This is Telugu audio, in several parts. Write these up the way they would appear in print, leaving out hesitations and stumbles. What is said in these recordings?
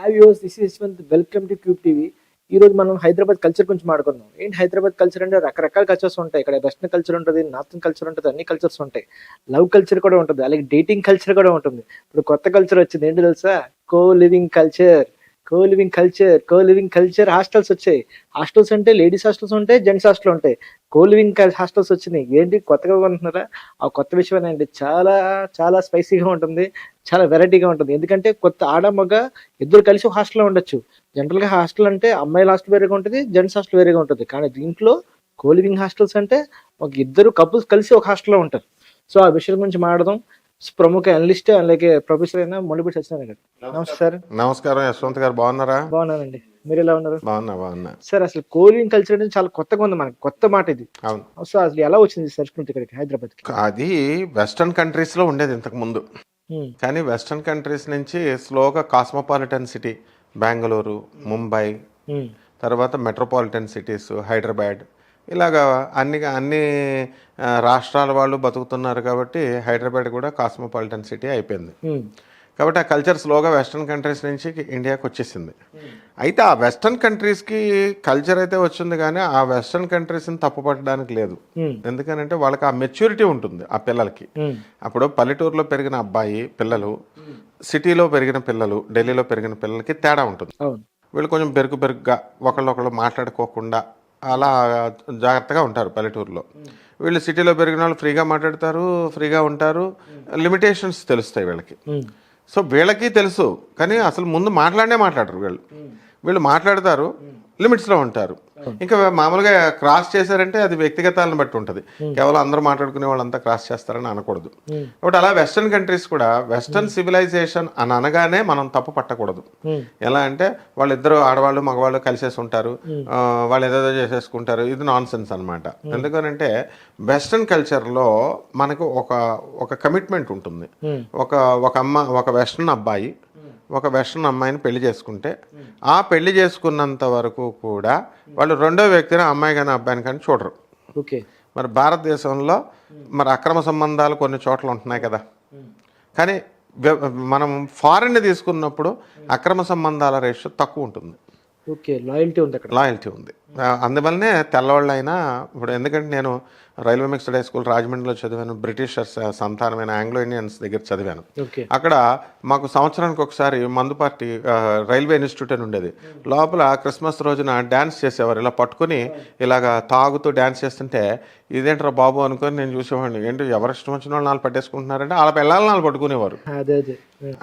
Hi viewers, this is Yashwant. Welcome to cube TV. ఈ రోజు మనం హైదరాబాద్ కల్చర్ గురించి మాట్లాడుకుందాం. ఏంటి హైదరాబాద్ కల్చర్ అంటే రకరకాల కల్చర్స్ ఉంటాయి. ఇక్కడ వెస్టర్న్ కల్చర్ ఉంటుంది, నార్థన్ కల్చర్ ఉంటుంది, అన్ని కల్చర్స్ ఉంటాయి. లవ్ కల్చర్ కూడా ఉంటుంది, అలాగే డేటింగ్ కల్చర్ కూడా ఉంటుంది. ఇప్పుడు కొత్త కల్చర్ వచ్చింది, ఏంటి తెలుసా? Co living culture. Co living culture hostels వచ్చాయి. హాస్టల్స్ అంటే లేడీస్ హాస్టల్స్ ఉంటాయి, జెంట్స్ హాస్టల్ ఉంటాయి. కో లివింగ్ హాస్టల్స్ వచ్చినాయి. ఏంటి కొత్తగా కొంటున్నారా? ఆ కొత్త విషయం ఏంటి, చాలా చాలా స్పైసీగా ఉంటుంది, చాలా వెరైటీగా ఉంటుంది. ఎందుకంటే కొత్త ఆడ మగ ఇద్దరు కలిసి ఒక హాస్టల్లో ఉండొచ్చు. జనరల్ గా హాస్టల్ అంటే అమ్మాయిల హాస్టల్ వేరేగా ఉంటుంది, జెంట్స్ హాస్టల్ వేరేగా ఉంటుంది. కానీ దీంట్లో కో లివింగ్ హాస్టల్స్ అంటే ఒక ఇద్దరు కపుల్స్ కలిసి ఒక హాస్టల్లో ఉంటారు. సో ఆ విషయం గురించి మాట్లాడదాం. ప్రముఖ అనలిస్ట్ అలాగే ప్రొఫెసర్ అయిన మొండిపూడి సత్యనారాయణ గారు, నమస్కారం. నమస్కారం యశ్వంత్ గారు, బాగున్నారా? బాగున్నానండి, మీరు ఎలా ఉన్నారు? బాగున్నా సార్, అసలు కో లివింగ్ కల్చర్ అనేది చాలా కొత్తగా ఉంది, మనకి కొత్త మాట ఇది. అవును. సో అసలు ఎలా వచ్చింది సంస్కృతి ఇక్కడికి హైదరాబాద్ కి? అది వెస్టర్న్ కంట్రీస్ లో ఉండేది ఇంతకు ముందు, కానీ వెస్టర్న్ కంట్రీస్ నుంచి స్లోగా కాస్మోపాలిటన్ సిటీ బెంగళూరు, ముంబై, తర్వాత మెట్రోపాలిటన్ సిటీస్ హైదరాబాద్, ఇలాగా అన్ని రాష్ట్రాల వాళ్ళు బతుకుతున్నారు కాబట్టి హైదరాబాద్ కూడా కాస్మోపాలిటన్ సిటీ అయిపోయింది. కాబట్టి ఆ కల్చర్ స్లోగా వెస్టర్న్ కంట్రీస్ నుంచి ఇండియాకి వచ్చేసింది. అయితే ఆ వెస్టర్న్ కంట్రీస్కి కల్చర్ అయితే వచ్చింది, కానీ ఆ వెస్టర్న్ కంట్రీస్ని తప్పుపట్టడానికి లేదు. ఎందుకనంటే వాళ్ళకి ఆ మెచ్యూరిటీ ఉంటుంది ఆ పిల్లలకి. అప్పుడు పల్లెటూరులో పెరిగిన అబ్బాయి పిల్లలు, సిటీలో పెరిగిన పిల్లలు, ఢిల్లీలో పెరిగిన పిల్లలకి తేడా ఉంటుంది. వీళ్ళు కొంచెం బెరుగ్గా ఒకళ్ళొకళ్ళు మాట్లాడుకోకుండా అలా జాగ్రత్తగా ఉంటారు పల్లెటూరులో. వీళ్ళు సిటీలో పెరిగిన వాళ్ళు ఫ్రీగా మాట్లాడతారు, ఫ్రీగా ఉంటారు, లిమిటేషన్స్ తెలుస్తాయి వీళ్ళకి. సో వీళ్ళకి తెలుసు, కానీ అసలు ముందు మాట్లాడరు. వీళ్ళు మాట్లాడతారు, లిమిట్స్లో ఉంటారు. ఇంకా మామూలుగా క్రాస్ చేశారంటే అది వ్యక్తిగతాలను బట్టి ఉంటుంది. కేవలం అందరూ మాట్లాడుకునే వాళ్ళంతా క్రాస్ చేస్తారని అనకూడదు. కాబట్టి అలా వెస్టర్న్ కంట్రీస్ కూడా వెస్టర్న్ సివిలైజేషన్ అని అనగానే మనం తప్పు పట్టకూడదు. ఎలా అంటే వాళ్ళిద్దరు ఆడవాళ్ళు మగవాళ్ళు కలిసేసి ఉంటారు, వాళ్ళు ఏదేదో చేసేసుకుంటారు, ఇది నాన్ సెన్స్ అనమాట. ఎందుకనంటే వెస్టర్న్ కల్చర్లో మనకు ఒక కమిట్మెంట్ ఉంటుంది. ఒక వెస్టర్న్ అబ్బాయి ఒక వెస్టర్న్ అమ్మాయిని పెళ్లి చేసుకుంటే ఆ పెళ్లి చేసుకున్నంత వరకు కూడా వాళ్ళు రెండో వ్యక్తిని అమ్మాయి కానీ అబ్బాయిని కానీ చూడరు. మరి భారతదేశంలో మరి అక్రమ సంబంధాలు కొన్ని చోట్ల ఉంటున్నాయి కదా, కానీ మనం ఫారిన్ తీసుకున్నప్పుడు అక్రమ సంబంధాల రేషియో తక్కువ ఉంటుంది. లాయల్టీ ఉంది. అందువల్లనే తెల్లవాళ్ళైనా ఇప్పుడు, ఎందుకంటే నేను రైల్వే మిక్స్డ్ హై స్కూల్ రాజమండ్రిలో చదివాను, బ్రిటిషర్స్ సంతానమైన ఆంగ్లో ఇండియన్స్ దగ్గర చదివాను. అక్కడ మాకు సంవత్సరానికి ఒకసారి మందు పార్టీ రైల్వే ఇన్స్టిట్యూట్ అని ఉండేది. లోపల క్రిస్మస్ రోజున డ్యాన్స్ చేసేవారు, ఇలా పట్టుకుని ఇలాగ తాగుతూ డ్యాన్స్ చేస్తుంటే ఇదేంట్రా బాబు అనుకొని నేను చూసేవాడిని. ఏంటి ఎవరు ఇష్టం వచ్చిన వాళ్ళు నాలుగు పట్టేసుకుంటున్నారంటే వాళ్ళ పిల్లలు నాలుగు పట్టుకునేవారు.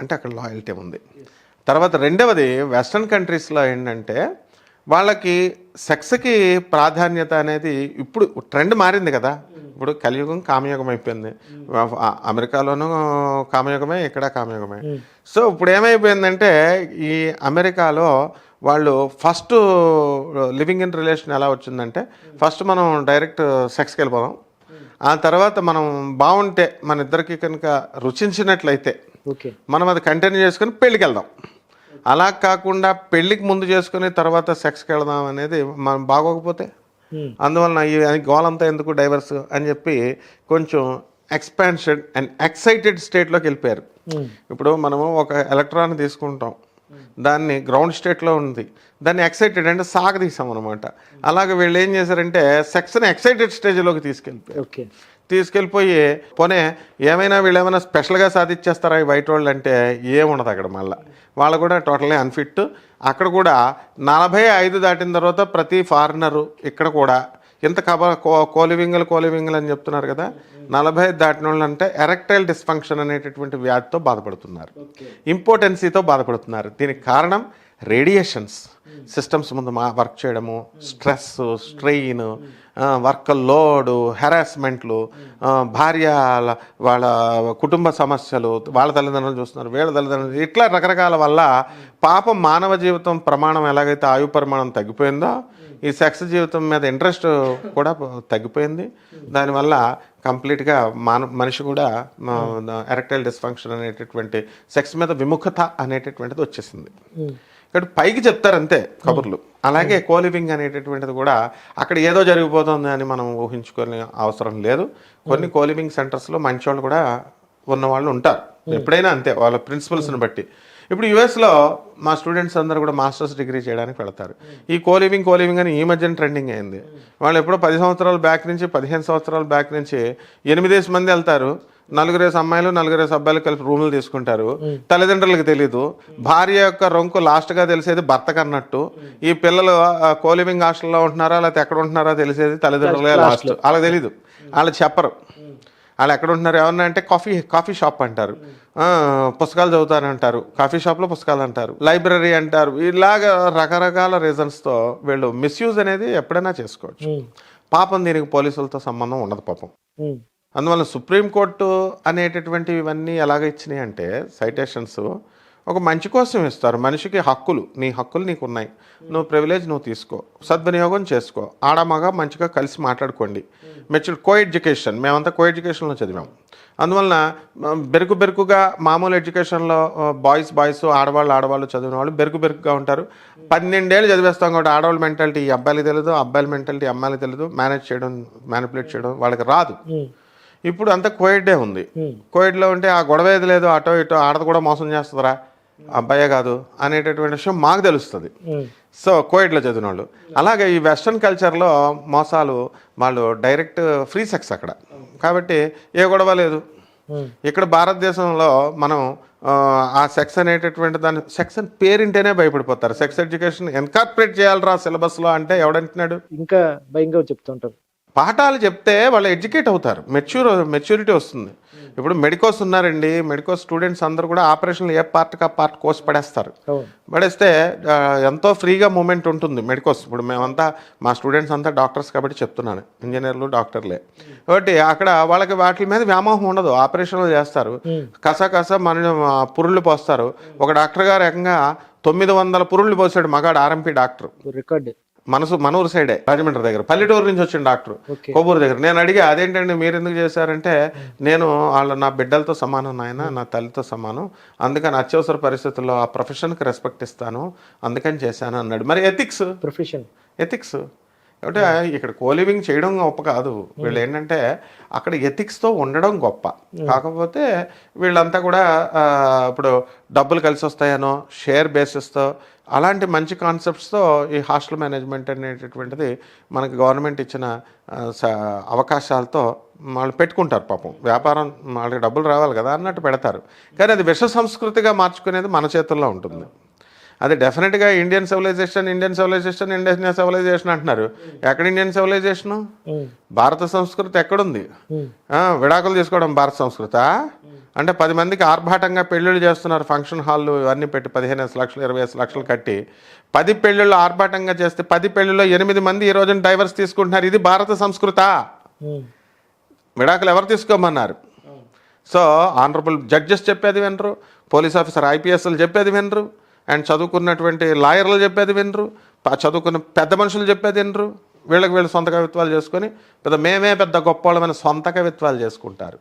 అంటే అక్కడ లాయల్టీ ఉంది. తర్వాత రెండవది, వెస్ట్రన్ కంట్రీస్లో ఏంటంటే వాళ్ళకి సెక్స్కి ప్రాధాన్యత అనేది ఇప్పుడు ట్రెండ్ మారింది కదా. ఇప్పుడు కలియుగం కామయుగం అయిపోయింది. అమెరికాలోనూ కామయుగమే, ఇక్కడ కామయుగమే. సో ఇప్పుడు ఏమైపోయిందంటే ఈ అమెరికాలో వాళ్ళు ఫస్ట్ లివింగ్ ఇన్ రిలేషన్ ఎలా వచ్చిందంటే, ఫస్ట్ మనం డైరెక్ట్ సెక్స్కి వెళ్ళిపోదాం, ఆ తర్వాత మనం బాగుంటే మన ఇద్దరికి కనుక రుచించినట్లయితే మనం అది కంటిన్యూ చేసుకుని పెళ్ళికి వెళ్దాం. అలా కాకుండా పెళ్ళికి ముందు చేసుకుని తర్వాత సెక్స్కి వెళదాం అనేది మనం బాగోకపోతే, అందువలన ఈ గోలంతా ఎందుకు డైవర్స్ అని చెప్పి కొంచెం ఎక్స్పాన్షన్ అండ్ ఎక్సైటెడ్ స్టేట్లోకి వెళ్ళిపోయారు. ఇప్పుడు మనము ఒక ఎలక్ట్రాన్ తీసుకుంటాం, దాన్ని గ్రౌండ్ స్టేట్లో ఉంది, దాన్ని ఎక్సైటెడ్ అంటే సాగదీసాం అనమాట. అలాగే వీళ్ళు ఏం చేశారంటే సెక్స్ని ఎక్సైటెడ్ స్టేజ్లోకి తీసుకెళ్ళిపోయి పోనే ఏమైనా వీళ్ళు ఏమైనా స్పెషల్గా సాధించేస్తారా ఈ వైట్ వాళ్ళు అంటే ఏముండదు అక్కడ. మళ్ళీ వాళ్ళు కూడా టోటల్లీ అన్ఫిట్. అక్కడ కూడా 45 దాటిన తర్వాత ప్రతి ఫారినరు ఇక్కడ కూడా ఇంత కోలివింగల్ అని చెప్తున్నారు కదా, 45 దాటిన వాళ్ళు అంటే ఎరెక్టైల్ డిస్ఫంక్షన్ అనేటటువంటి వ్యాధితో బాధపడుతున్నారు, ఇంపార్టెన్సీతో బాధపడుతున్నారు. దీనికి కారణం రేడియేషన్స్, సిస్టమ్స్ ముందు వర్క్ చేయడము, స్ట్రెస్, స్ట్రెయిన్, వర్క్ లోడు, హెరాస్మెంట్లు, భార్య వాళ్ళ కుటుంబ సమస్యలు, వాళ్ళ తల్లిదండ్రులు చూస్తున్నారు, వీళ్ళ తల్లిదండ్రులు, ఇట్లా రకరకాల వల్ల పాపం మానవ జీవితం ప్రమాణం ఎలాగైతే ఆయు ప్రమాణం తగ్గిపోయిందో ఈ సెక్స్ జీవితం మీద ఇంట్రెస్ట్ కూడా తగ్గిపోయింది. దానివల్ల కంప్లీట్గా మనిషి కూడా ఎరెక్టైల్ డిస్ఫంక్షన్ అనేటటువంటి సెక్స్ మీద విముఖత అనేటటువంటిది వచ్చేసింది. ఇక్కడ పైకి చెప్తారు అంతే కబుర్లు. అలాగే కోలివింగ్ అనేటటువంటిది కూడా అక్కడ ఏదో జరిగిపోతుంది అని మనం ఊహించుకునే అవసరం లేదు. కొన్ని కోలివింగ్ సెంటర్స్లో మంచి వాళ్ళు కూడా ఉన్నవాళ్ళు ఉంటారు, ఎప్పుడైనా అంతే, వాళ్ళ ప్రిన్సిపల్స్ని బట్టి. ఇప్పుడు యుఎస్లో మా స్టూడెంట్స్ అందరూ కూడా మాస్టర్స్ డిగ్రీ చేయడానికి వెళ్తారు. ఈ కోలివింగ్ అని ఈ మధ్యన ట్రెండింగ్ అయింది. వాళ్ళు ఎప్పుడో 10 సంవత్సరాల బ్యాక్ నుంచి 15 సంవత్సరాల బ్యాక్ నుంచి 8 మంది వెళ్తారు. 4 అమ్మాయిలు 4 అబ్బాయిలు కలిపి రూములు తీసుకుంటారు. తల్లిదండ్రులకు తెలీదు. భార్య యొక్క రొంకు లాస్ట్గా తెలిసేది భర్తకు అన్నట్టు. ఈ పిల్లలు కోలివింగ్ హాస్టల్లో ఉంటున్నారా లేకపోతే ఎక్కడ ఉంటున్నారో తెలిసేది తల్లిదండ్రులే లాస్ట్. వాళ్ళకి తెలీదు, వాళ్ళు చెప్పరు. వాళ్ళు ఎక్కడ ఉంటున్నారు ఎవరన్నా అంటే కాఫీ షాప్ అంటారు, పుస్తకాలు చదువుతారంటారు, కాఫీ షాప్లో పుస్తకాలు అంటారు, లైబ్రరీ అంటారు. ఇలాగ రకరకాల రీజన్స్తో వీళ్ళు మిస్యూజ్ అనేది ఎప్పుడైనా చేసుకోవచ్చు. పాపం దీనికి పోలీసులతో సంబంధం ఉండదు పాపం. అందువల్ల సుప్రీంకోర్టు అనేటటువంటివి ఇవన్నీ ఎలాగ ఇచ్చినాయి అంటే సైటేషన్స్ ఒక మంచి కోసం ఇస్తారు. మనిషికి హక్కులు, నీ హక్కులు నీకు ఉన్నాయి, నువ్వు ప్రివిలేజ్ నువ్వు తీసుకో, సద్వినియోగం చేసుకో, ఆడమగ మంచిగా కలిసి మాట్లాడుకోండి. మెచ్యూర్ కో ఎడ్యుకేషన్, మేమంతా కో ఎడ్యుకేషన్లో చదివాం. అందువలన బెరుకుగా మామూలు ఎడ్యుకేషన్లో బాయ్స్ ఆడవాళ్ళు చదివిన వాళ్ళు బెరుకుగా ఉంటారు. 12 ఏళ్ళు చదివేస్తాం కాబట్టి ఆడవాళ్ళ మెంటాలిటీ ఈ అబ్బాయిలకి తెలియదు, అబ్బాయిల మెంటాలిటీ అమ్మాయిలకి తెలియదు, మ్యానిపులేట్ చేయడం వాళ్ళకి రాదు. ఇప్పుడు అంతా కోయిడ్డే ఉంది. కోయిడ్లో ఉంటే ఆ గొడవ ఏది లేదు, అటో ఇటో ఆడది కూడా మోసం చేస్తుందిరా, అబ్బాయే కాదు అనేటటువంటి విషయం మాకు తెలుస్తుంది. సో కోయిడ్లో చదివిన వాళ్ళు. అలాగే ఈ వెస్ట్రన్ కల్చర్లో మోసాలు, వాళ్ళు డైరెక్ట్ ఫ్రీ సెక్స్ అక్కడ కాబట్టి ఏ గొడవ లేదు. ఇక్కడ భారతదేశంలో మనం ఆ సెక్స్ అనేటటువంటి దాన్ని సెక్స్ అని పేరింటేనే భయపడిపోతారు. సెక్స్ ఎడ్యుకేషన్ ఎన్కార్పొరేట్ చేయాలరా సిలబస్లో అంటే ఎవడంటున్నాడు? ఇంకా భయంగా చెప్తుంటారు. పాఠాలు చెప్తే వాళ్ళు ఎడ్యుకేట్ అవుతారు, మెచ్యూరిటీ వస్తుంది. ఇప్పుడు మెడికోస్ ఉన్నారండి, మెడికోస్ స్టూడెంట్స్ అందరూ కూడా ఆపరేషన్లు ఏ పార్ట్కి ఆ పార్ట్ కోర్స్ పడేస్తే ఎంతో ఫ్రీగా మూమెంట్ ఉంటుంది మెడికోస్. ఇప్పుడు మేమంతా మా స్టూడెంట్స్ అంతా డాక్టర్స్ కాబట్టి చెప్తున్నాను, ఇంజనీర్లు డాక్టర్లే కాబట్టి అక్కడ వాళ్ళకి వాటి మీద వ్యామోహం ఉండదు. ఆపరేషన్లు చేస్తారు, కస మన పురుళ్ళు పోస్తారు. ఒక డాక్టర్ గారు ఏకంగా 900 పురుళ్ళు పోసాడు, మగాడు ఆర్ఎంపీ డాక్టర్, రికార్డ్. మనూరు సైడే, రాజమండ్రి దగ్గర, పల్లెటూరు నుంచి వచ్చిన డాక్టర్, కొవ్వూరు దగ్గర. నేను అడిగా అదేంటండి మీరు ఎందుకు చేశారంటే, నేను వాళ్ళు నా బిడ్డలతో సమానం, నాయన నా తల్లితో సమానం, అందుకని అత్యవసర పరిస్థితుల్లో ఆ ప్రొఫెషన్కి రెస్పెక్ట్ ఇస్తాను అందుకని చేశాను అన్నాడు. మరి ఎథిక్స్ అంటే ఇక్కడ కోలివింగ్ చేయడం గొప్ప కాదు, వీళ్ళు ఏంటంటే అక్కడ ఎథిక్స్తో ఉండడం గొప్ప. కాకపోతే వీళ్ళంతా కూడా ఇప్పుడు డబ్బులు కలిసి వస్తాయనో షేర్ బేసిస్తో అలాంటి మంచి కాన్సెప్ట్స్తో ఈ హాస్టల్ మేనేజ్మెంట్ అనేటటువంటిది మనకి గవర్నమెంట్ ఇచ్చిన అవకాశాలతో వాళ్ళు పెట్టుకుంటారు. పాపం వ్యాపారం, వాళ్ళకి డబ్బులు రావాలి కదా అన్నట్టు పెడతారు. కానీ అది విష సంస్కృతిగా మార్చుకునేది మన చేతుల్లో ఉంటుంది. అది డెఫినెట్గా ఇండియన్ సివిలైజేషన్ అంటున్నారు. ఎక్కడ ఇండియన్ సివిలైజేషను? భారత సంస్కృతి ఎక్కడుంది? విడాకులు తీసుకోవడం భారత సంస్కృత అంటే 10 మందికి ఆర్భాటంగా పెళ్ళిళ్ళు చేస్తున్నారు, ఫంక్షన్ హాల్లు ఇవన్నీ పెట్టి 15 లక్షలు 20 లక్షలు కట్టి 10 పెళ్ళిళ్ళు ఆర్భాటంగా చేస్తే 10 పెళ్ళిళ్ళలో 8 మంది ఈ రోజున డైవర్స్ తీసుకుంటున్నారు. ఇది భారత సంస్కృత? విడాకులు ఎవరు తీసుకోమన్నారు? సో ఆనరబుల్ జడ్జెస్ చెప్పేది వినరు, పోలీస్ ఆఫీసర్ ఐపీఎస్లు చెప్పేది వినరు, అండ్ చదువుకున్నటువంటి లాయర్లు చెప్పేది వినరు, చదువుకున్న పెద్ద మనుషులు చెప్పేది వినరు. వీళ్ళు సొంత కవిత్వాలు చేసుకొని మేమే పెద్ద గొప్పవాళ్ళమైన సొంత కవిత్వాలు చేసుకుంటారు.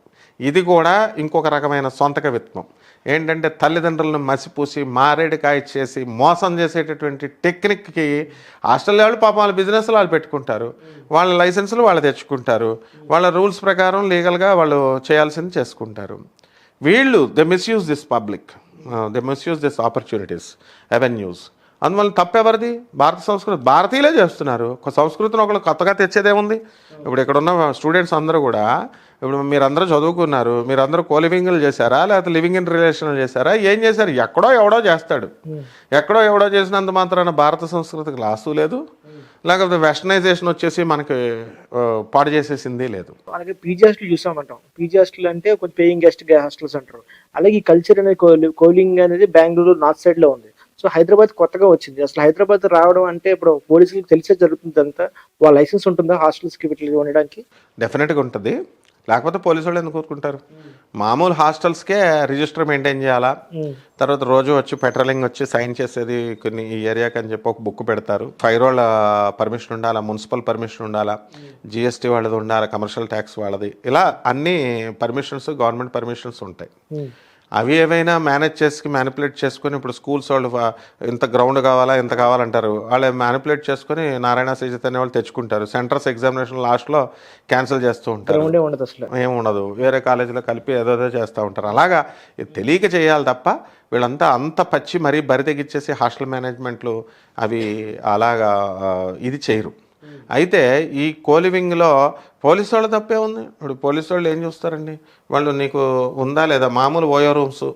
ఇది కూడా ఇంకొక రకమైన సొంత కవిత్వం. ఏంటంటే తల్లిదండ్రులను మసిపూసి మారేడుకాయ చేసి మోసం చేసేటటువంటి టెక్నిక్కి హాస్టల్ వాళ్ళు పాపం వాళ్ళ బిజినెస్లు వాళ్ళు పెట్టుకుంటారు, వాళ్ళ లైసెన్సులు వాళ్ళు తెచ్చుకుంటారు, వాళ్ళ రూల్స్ ప్రకారం లీగల్గా వాళ్ళు చేయాల్సింది చేసుకుంటారు. వీళ్ళు they misuse this public, they misuse this opportunities, avenues. అందువల్ల తప్పెవరిది? భారత సంస్కృతి భారతీయులే చేస్తున్నారు. ఒక సంస్కృతిని ఒకళ్ళు కొత్తగా తెచ్చేదేముంది? ఇప్పుడు ఇక్కడ ఉన్న స్టూడెంట్స్ అందరూ కూడా, ఇప్పుడు మీరందరూ చదువుకున్నారు, మీరందరూ కోలివింగ్లు చేశారా లేకపోతే లివింగ్ ఇన్ రిలేషన్లు చేశారా? ఏం చేశారు? ఎక్కడో ఎవడో చేస్తాడు. ఎక్కడో ఎవడో చేసినంత మాత్రాన భారత సంస్కృతికి లాసు లేదు, లేకపోతే వెస్టర్నైజేషన్ వచ్చేసి మనకి పాడు చేసేసింది లేదు. మనకి పీజీ హాస్టల్ చూసామంటాం. పీజీ హాస్టల్ అంటే కొంచెం పేయింగ్ గెస్ట్ హాస్టల్స్ అంటారు. అలాగే ఈ కల్చర్ అనేది కోలింగ్ అనేది బెంగళూరు నార్త్ సైడ్ లో ఉంది. సో హైదరాబాద్ కొత్తగా వచ్చింది. అసలు హైదరాబాద్ రావడం అంటే ఇప్పుడు పోలీసులకు తెలిసే జరుగుతుంది అంతా. వాళ్ళ లైసెన్స్ ఉంటుందా హాస్టల్స్కి వీటికి ఉండడానికి? డెఫినెట్గా ఉంటుంది, లేకపోతే పోలీసు వాళ్ళు ఎందుకు కోరుకుంటారు? మామూలు హాస్టల్స్కే రిజిస్టర్ మెయింటైన్ చేయాలా, తర్వాత రోజు వచ్చి పెట్రోలింగ్ వచ్చి సైన్ చేసేది కొన్ని ఈ ఏరియాకి అని చెప్పి ఒక బుక్ పెడతారు. ఫైర్ వాళ్ళ పర్మిషన్ ఉండాలా, మున్సిపల్ పర్మిషన్ ఉండాలా, జిఎస్టీ వాళ్ళది ఉండాలా, కమర్షియల్ ట్యాక్స్ వాళ్ళది, ఇలా అన్ని పర్మిషన్స్ గవర్నమెంట్ పర్మిషన్స్ ఉంటాయి. అవి ఏవైనా మేనేజ్ మ్యానిపులేట్ చేసుకొని ఇప్పుడు స్కూల్స్ వాళ్ళు ఇంత గ్రౌండ్ కావాలా ఇంత కావాలంటారు, వాళ్ళు మ్యానిపులేట్ చేసుకొని నారాయణ శ్రీచైతన్య వాళ్ళు తెచ్చుకుంటారు. సెంటర్స్ ఎగ్జామినేషన్ లాస్ట్లో క్యాన్సిల్ చేస్తూ ఉంటారు, ఏముండదు, వేరే కాలేజీలో కలిపి ఏదో చేస్తూ ఉంటారు. అలాగా తెలియక చేయాలి తప్ప వీళ్ళంతా అంత పచ్చి మరీ బరి తెగిచ్చేసి హాస్టల్ మేనేజ్మెంట్లు అవి అలాగా ఇది చేయరు. అయితే ఈ కోలివింగ్లో పోలీసు వాళ్ళు తప్పే ఉంది. ఇప్పుడు పోలీసు వాళ్ళు ఏం చూస్తారండి, వాళ్ళు నీకు ఉందా లేదా, మామూలు ఓయో రూమ్స్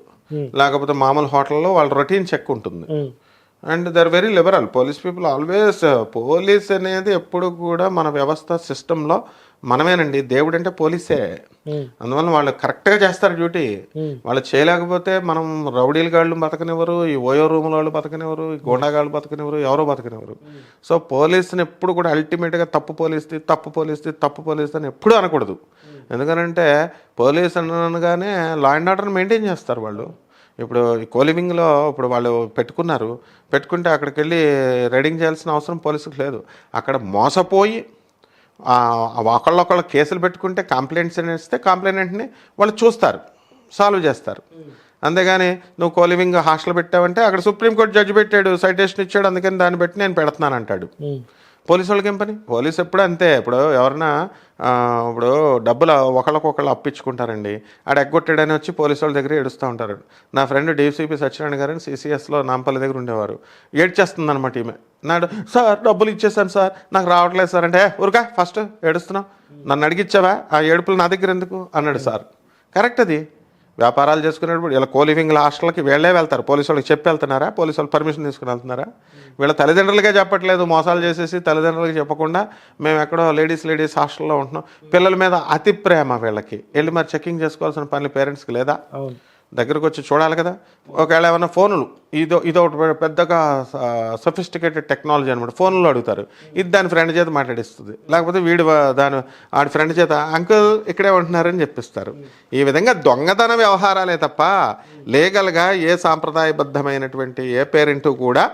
లేకపోతే మామూలు హోటల్లో వాళ్ళ రొటీన్ చెక్ ఉంటుంది. And they are very liberal. Police people always, police అనేది ఎప్పుడు కూడా మన వ్యవస్థ సిస్టంలో మనమేనండి, దేవుడు అంటే పోలీసే. అందువల్ల వాళ్ళు కరెక్ట్గా చేస్తారు డ్యూటీ. వాళ్ళు చేయలేకపోతే మనం రౌడీల గాళ్ళు బతకనివ్వరు, ఈ ఓయో రూముల వాళ్ళు బతకనివ్వరు, ఈ గోండాగాళ్ళు బతకనివ్వరు, ఎవరో బతకనివ్వరు. సో పోలీసుని ఎప్పుడు కూడా అల్టిమేట్గా తప్పు పోలీస్ది అని ఎప్పుడు అనకూడదు. ఎందుకనంటే పోలీస్ అనగానే లా అండ్ ఆర్డర్ని మెయింటైన్ చేస్తారు వాళ్ళు. ఇప్పుడు ఈ కోలివింగ్లో ఇప్పుడు వాళ్ళు పెట్టుకుంటే అక్కడికి వెళ్ళి రైడింగ్ చేయాల్సిన అవసరం పోలీసులకు లేదు. అక్కడ మోసపోయి ఒకళ్ళొకళ్ళు కేసులు పెట్టుకుంటే కంప్లైంట్స్ ఇస్తే కంప్లైంట్ని వాళ్ళు చూస్తారు, సాల్వ్ చేస్తారు. అంతేగాని నువ్వు కోలివింగ్ హాస్టల్ పెట్టావంటే అక్కడ సుప్రీంకోర్టు జడ్జి పెట్టాడు, సైటేషన్ ఇచ్చాడు, అందుకని దాన్ని బట్టి నేను పెడుతున్నాను అంటాడు. పోలీసు వాళ్ళకి ఏం పని? పోలీసు ఎప్పుడు అంతే. ఇప్పుడు ఎవరన్నా ఇప్పుడు డబ్బులు ఒకళ్ళకొకళ్ళు అప్పించుకుంటారండి, ఆడ ఎగ్గొట్టాడని వచ్చి పోలీసు వాళ్ళ దగ్గర ఏడుస్తూ ఉంటారు. నా ఫ్రెండ్ డీసీపీ సత్యనారాయణ గారని CCSలో నాంపల్లి దగ్గర ఉండేవారు. ఏడ్చేస్తుంది అనమాట ఈమె. నాడు సార్ డబ్బులు ఇచ్చేసాను సార్, నాకు రావట్లేదు సార్ అంటే, ఊరుకా ఫస్ట్ ఏడుస్తున్నావు, నన్ను అడిగిచ్చావా, ఆ ఏడుపులు నా దగ్గర ఎందుకు అన్నాడు సార్. కరెక్ట్ అది. వ్యాపారాలు చేసుకునేటప్పుడు ఇలా కోలివింగ్ల హాస్టల్కి వీళ్ళే వెళ్తారు, పోలీసు వాళ్ళకి చెప్పి వెళ్తున్నారా, పోలీసు వాళ్ళు పర్మిషన్ తీసుకుని వెళ్తున్నారా? వీళ్ళ తల్లిదండ్రులకే చెప్పట్లేదు, మోసాలు చేసేసి తల్లిదండ్రులకి చెప్పకుండా మేము ఎక్కడో లేడీస్ హాస్టల్లో ఉంటున్నాం. పిల్లల మీద అతి ప్రేమ వీళ్ళకి, వెళ్ళి మరి చెకింగ్ చేసుకోవాల్సిన పని పేరెంట్స్కి లేదా? దగ్గరకు వచ్చి చూడాలి కదా. ఒకవేళ ఏమైనా ఫోన్లు ఇదో ఒకటి పెద్దగా సఫిస్టికేటెడ్ టెక్నాలజీ అనమాట, ఫోన్లో అడుగుతారు, ఇది దాని ఫ్రెండ్ చేత మాట్లాడిస్తుంది, లేకపోతే ఆడి ఫ్రెండ్ చేత అంకుల్ ఇక్కడే ఉంటున్నారని చెప్పిస్తారు. ఈ విధంగా దొంగతన వ్యవహారాలే తప్ప లీగల్గా ఏ సాంప్రదాయబద్ధమైనటువంటి ఏ పేరెంట్ కూడా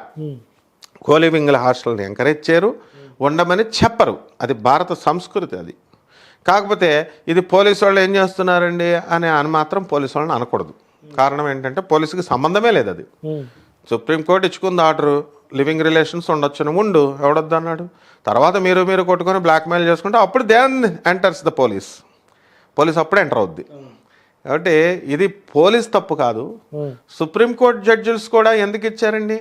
కోలివింగ్ల హాస్టల్ని ఎంకరేజ్ చేయరు, ఉండమని చెప్పరు. అది భారత సంస్కృతి అది. కాకపోతే ఇది పోలీసు వాళ్ళు ఏం చేస్తున్నారండి అని మాత్రం పోలీసు వాళ్ళని అనకూడదు. కారణం ఏంటంటే పోలీసుకి సంబంధమే లేదు అది. సుప్రీంకోర్టు ఇచ్చుకుంది ఆర్డరు, లివింగ్ రిలేషన్స్ ఉండొచ్చును, ఎవడొద్దు అన్నాడు. తర్వాత మీరు కొట్టుకొని బ్లాక్మెయిల్ చేసుకుంటే అప్పుడు దెన్ ఎంటర్స్ ద పోలీస్ అప్పుడే ఎంటర్ అవుద్ది. కాబట్టి ఇది పోలీస్ తప్పు కాదు. సుప్రీంకోర్టు జడ్జిస్ కూడా ఎందుకు ఇచ్చారండి,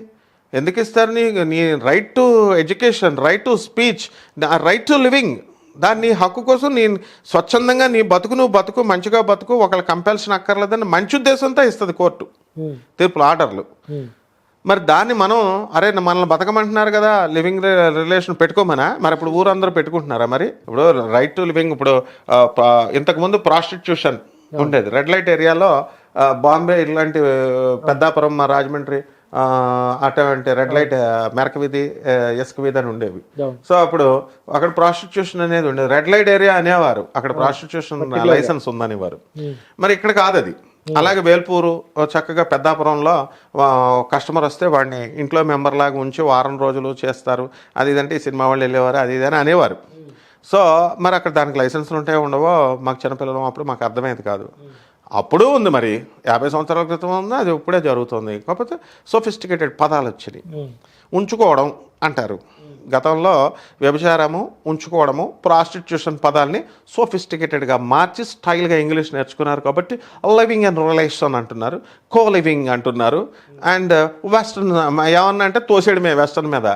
ఎందుకు ఇస్తారు? నీ right to education, right to speech, right to living, దాన్ని హక్కు కోసం నీ స్వచ్ఛందంగా నీ బతుకు మంచిగా బతుకు, ఒకళ్ళ కంపెల్షన్ అక్కర్లేదని మంచి ఉద్దేశంతో ఇస్తుంది కోర్టు తీర్పులు, ఆర్డర్లు. మరి దాన్ని మనం మనల్ని బతకమంటున్నారు కదా, లివింగ్ రిలేషన్ పెట్టుకోమనా? మరి ఇప్పుడు ఊరందరూ పెట్టుకుంటున్నారా? మరి ఇప్పుడు రైట్ టు లివింగ్, ఇప్పుడు ఇంతకుముందు ప్రాస్టిట్యూషన్ ఉండేది రెడ్ లైట్ ఏరియాలో, బాంబే ఇలాంటి పెద్దాపురం, రాజమండ్రి అటువంటి రెడ్ లైట్ మెరక వీధి, ఎస్క వీధి అని ఉండేవి. సో అప్పుడు అక్కడ ప్రాస్టిట్యూషన్ అనేది ఉండేది. రెడ్ లైట్ ఏరియా అనేవారు, అక్కడ ప్రాస్టిట్యూషన్ లైసెన్స్ ఉందనేవారు. మరి ఇక్కడ కాదు అది. అలాగే వేల్పూరు చక్కగా పెద్దాపురంలో కస్టమర్ వస్తే వాడిని ఇంట్లో మెంబర్ లాగా ఉంచి వారం రోజులు చేస్తారు, అది ఇదంటే ఈ సినిమా వాళ్ళు వెళ్ళేవారు, అది ఇదని అనేవారు. సో మరి అక్కడ దానికి లైసెన్సులు ఉంటాయో ఉండవో మాకు చిన్నపిల్లలు అప్పుడు మాకు అర్థమయ్యేది కాదు. అప్పుడు ఉంది, మరి 50 సంవత్సరాల క్రితం ఉంది, అది ఇప్పుడే జరుగుతుంది. కాకపోతే సోఫిస్టికేటెడ్ పదాలు వచ్చినాయి. ఉంచుకోవడం అంటారు. గతంలో వ్యభిచారము, ఉంచుకోవడము, ప్రాస్టిట్యూషన్ పదాలని సోఫిస్టికేటెడ్గా మార్చి స్టైల్గా ఇంగ్లీష్ నేర్చుకున్నారు. కాబట్టి లివింగ్ అండ్ రిలేషన్ అంటున్నారు, కో లివింగ్ అంటున్నారు. అండ్ వెస్ట్రన్ ఏమన్నా అంటే తోసేయడమే వెస్ట్రన్ మీద.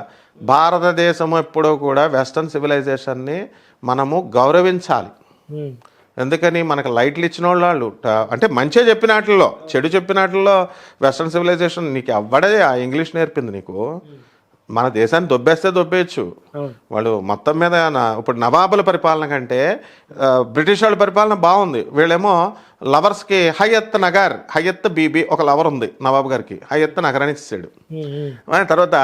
భారతదేశము ఎప్పుడూ కూడా వెస్ట్రన్ సివిలైజేషన్ని మనము గౌరవించాలి. ఎందుకని మనకు లైట్లు ఇచ్చిన వాళ్ళు అంటే మంచిగా చెప్పినట్లో, చెడు చెప్పినట్లో వెస్ట్రన్ సివిలైజేషన్ నీకు ఎవ్వడే ఆ ఇంగ్లీష్ నేర్పింది నీకు? మన దేశాన్ని దొబ్బేయచ్చు వాళ్ళు మొత్తం మీద. ఇప్పుడు నవాబుల పరిపాలన కంటే బ్రిటిష్ వాళ్ళ పరిపాలన బాగుంది. వీళ్ళేమో లవర్స్కి హయత్ బీబీ ఒక లవర్ ఉంది నవాబు గారికి, హయత్ నగర్ అని ఇచ్చాడు. తర్వాత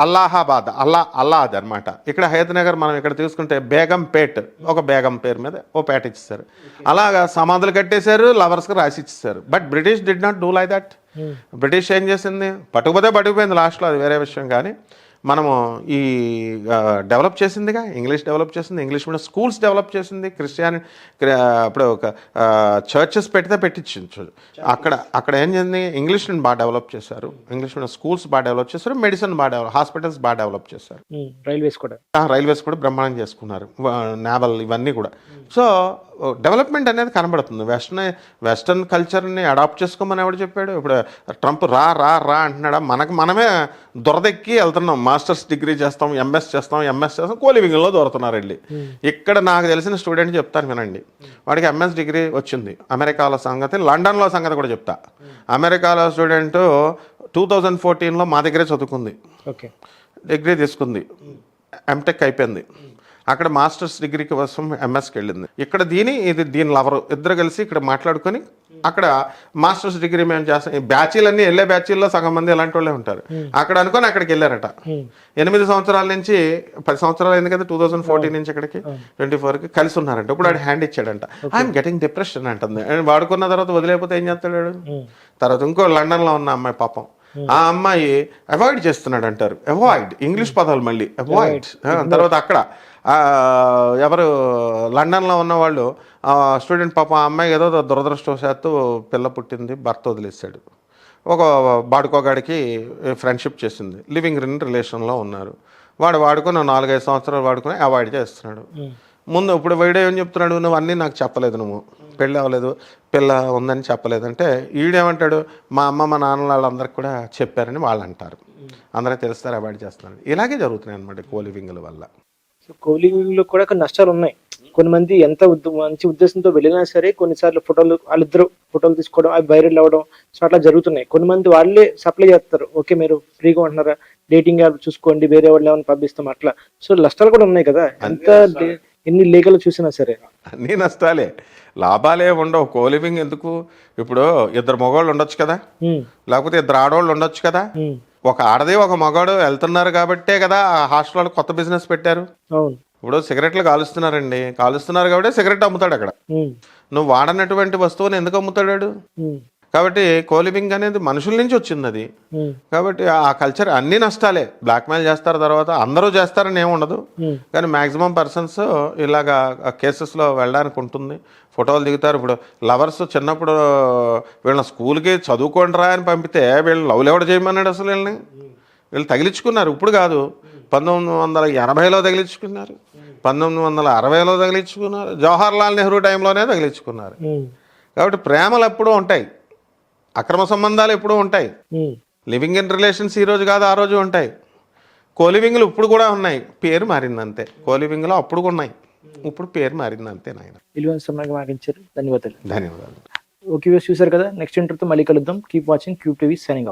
అల్లాహాబాద్ అనమాట. ఇక్కడ హయత్ నగర్ మనం ఇక్కడ తీసుకుంటే బేగంపేట్, ఒక బేగం పేరు మీద ఓ పేట ఇచ్చేసారు. అలాగా సమాధులు కట్టేశారు, లవర్స్కి రాసి ఇచ్చేసారు. But British did not do like that. British ఏం చేసింది, పట్టుకుపోయింది లాస్ట్లో, అది వేరే విషయం. కానీ మనము ఈ డెవలప్ చేసిందిగా, ఇంగ్లీష్ డెవలప్ చేసింది, ఇంగ్లీష్ మీడియం స్కూల్స్ డెవలప్ చేసింది, ఇప్పుడు ఒక చర్చెస్ పెడితే పెట్టించు. అక్కడ ఏం చేసింది, ఇంగ్లీష్ని బాగా డెవలప్ చేశారు, ఇంగ్లీష్ మీడియం స్కూల్స్ బాగా డెవలప్ చేశారు, మెడిసిన్ బాగా హాస్పిటల్స్ బాగా డెవలప్ చేశారు, రైల్వేస్ కూడా బ్రహ్మాండం చేసుకున్నారు, నేవల్ ఇవన్నీ కూడా. సో డెవలప్మెంట్ అనేది కనబడుతుంది. వెస్టర్న్ కల్చర్ని అడాప్ట్ చేసుకోమని ఎవడు చెప్పాడు? ఇప్పుడు ట్రంప్ రా రా రా అంటున్నాడా? మనమే దొరదెక్కి వెళ్తున్నాం. మాస్టర్స్ డిగ్రీ చేస్తాం, ఎంఎస్ చేస్తాం, కోలివింగ్లో దొరుకుతున్నారు వెళ్ళి. ఇక్కడ నాకు తెలిసిన స్టూడెంట్ చెప్తాను వినండి, వాడికి ఎంఎస్ డిగ్రీ వచ్చింది. అమెరికాలో సంగతి, లండన్లో సంగతి కూడా చెప్తా. అమెరికాలో స్టూడెంట్ 2014లో మా దగ్గరే చదువుకుంది, డిగ్రీ తీసుకుంది, ఎంటెక్ అయిపోయింది. అక్కడ మాస్టర్స్ డిగ్రీ కోసం ఎంఎస్కి వెళ్ళింది. ఇక్కడ దీని లవరు ఇద్దరు కలిసి ఇక్కడ మాట్లాడుకొని అక్కడ మాస్టర్స్ డిగ్రీ మేము చేస్తాం. బ్యాచీలన్నీ వెళ్ళే బ్యాచీల్లో సగం మంది ఇలాంటి వాళ్ళే ఉంటారు. అక్కడ అనుకొని అక్కడికి వెళ్ళారట. 8 సంవత్సరాల నుంచి 10 సంవత్సరాలు అయింది కదా, 2014 నుంచి అక్కడికి 24కి కలిసి ఉన్నారంట. ఇప్పుడు వాడు హ్యాండ్ ఇచ్చాడంట. ఐఎమ్ గెటింగ్ డిప్రెషన్ అంటుంది. వాడుకున్న తర్వాత వదిలేకపోతే ఏం చేస్తాడు? తర్వాత ఇంకో లండన్లో ఉన్న అమ్మాయి పాపం, ఆ అమ్మాయి అవాయిడ్ చేస్తున్నాడు అంటారు. అవాయిడ్ ఇంగ్లీష్ పదాలు మళ్ళీ అవాయిడ్. తర్వాత అక్కడ ఎవరు లండన్లో ఉన్నవాళ్ళు స్టూడెంట్ పాపం, ఆ అమ్మాయి ఏదో దురదృష్టవశాత్తు పిల్ల పుట్టింది, భర్త వదిలేశాడు. ఒక బాడుకోగాడికి ఫ్రెండ్షిప్ చేసింది, లివింగ్ ఇన్ రిలేషన్లో ఉన్నారు. వాడుకొని 4-5 సంవత్సరాలు వాడుకొని అవాయిడ్ చేస్తున్నాడు. ముందు ఇప్పుడు వీడియో ఏం చెప్తున్నాడు, నువ్వు అన్నీ నాకు చెప్పలేదు, నువ్వు పెళ్ళి అవ్వలేదు, పిల్ల ఉందని చెప్పలేదంటే ఈడేమంటాడు, మా అమ్మ మా నాన్న వాళ్ళందరికీ కూడా చెప్పారని వాళ్ళు అంటారు, అందరికీ తెలుస్తారు, అవాయిడ్ చేస్తున్నారు. ఇలాగే జరుగుతున్నాయి అనమాట కోలివింగ్ల వల్ల. కోలివింగ్లో కూడా కొన్ని నష్టాలు ఉన్నాయి. కొంతమంది ఎంత మంచి ఉద్దేశంతో వెళ్ళినా సరే కొన్నిసార్లు వాళ్ళిద్దరు ఫోటోలు తీసుకోవడం, అవి వైరల్ అవ్వడం, సో అట్లా జరుగుతున్నాయి. కొంతమంది వాళ్ళే సప్లై చేస్తారు, ఓకే మీరు ఫ్రీగా ఉంటున్నారా, డేటింగ్ యాప్ చూసుకోండి, వేరే వాళ్ళు ఏమైనా పంపిస్తాం అట్లా. సో నష్టాలు కూడా ఉన్నాయి కదా, ఎన్ని లీగల్ చూసినా సరే. అన్ని నష్టాలే, లాభాలే ఉండవు. కోలివింగ్ ఎందుకు? ఇప్పుడు 2 మగవాళ్ళు ఉండొచ్చు కదా, లేకపోతే 2 ఆడవాళ్ళు ఉండొచ్చు కదా. ఒక ఆడది ఒక మగాడు వెళ్తున్నారు కాబట్టే కదా హాస్టల్ కొత్త బిజినెస్ పెట్టారు. ఇప్పుడు సిగరెట్లు కాలుస్తున్నారు కాబట్టి సిగరెట్ అమ్ముతాడు అక్కడ. నువ్వు వాడనటువంటి వస్తువుని ఎందుకు అమ్ముతాడు? కాబట్టి కోలివింగ్ అనేది మనుషుల నుంచి వచ్చింది అది. కాబట్టి ఆ కల్చర్ అన్ని నష్టాలే. బ్లాక్మెయిల్ చేస్తారు, తర్వాత అందరూ చేస్తారని ఏమి ఉండదు, కానీ మాక్సిమం పర్సన్స్ ఇలాగా కేసెస్లో వెళ్ళడానికి ఉంటుంది. ఫోటోలు దిగుతారు. ఇప్పుడు లవర్స్ చిన్నప్పుడు వీళ్ళని స్కూల్కి చదువుకోండి రా అని పంపితే వీళ్ళు లవ్ ఎవడ చేయమన్నాడు అసలు? వీళ్ళు తగిలించుకున్నారు. ఇప్పుడు కాదు, 1980లో తగిలించుకున్నారు, 1960లో తగిలించుకున్నారు, జవహర్లాల్ నెహ్రూ టైంలోనే తగిలించుకున్నారు. కాబట్టి ప్రేమలు ఎప్పుడూ ఉంటాయి, అక్రమ సంబంధాలు ఎప్పుడూ ఉంటాయి. లివింగ్ ఇన్ రిలేషన్స్ ఈ రోజు కాదు ఆ రోజు ఉంటాయి. కోలివింగ్లు ఇప్పుడు కూడా ఉన్నాయి, పేరు మారింది అంతే. కోలివింగ్లో అప్పుడు ఉన్నాయి, ఇప్పుడు పేరు మారింది అంతే. నాయన ధన్యవాదాలు. ధన్యవాదాలు. ఓకే, చూసారు కదా, నెక్స్ట్ ఇంటర్వ్యూతో మళ్ళీ కలుద్దాం. Keep watching cube TV, signing off.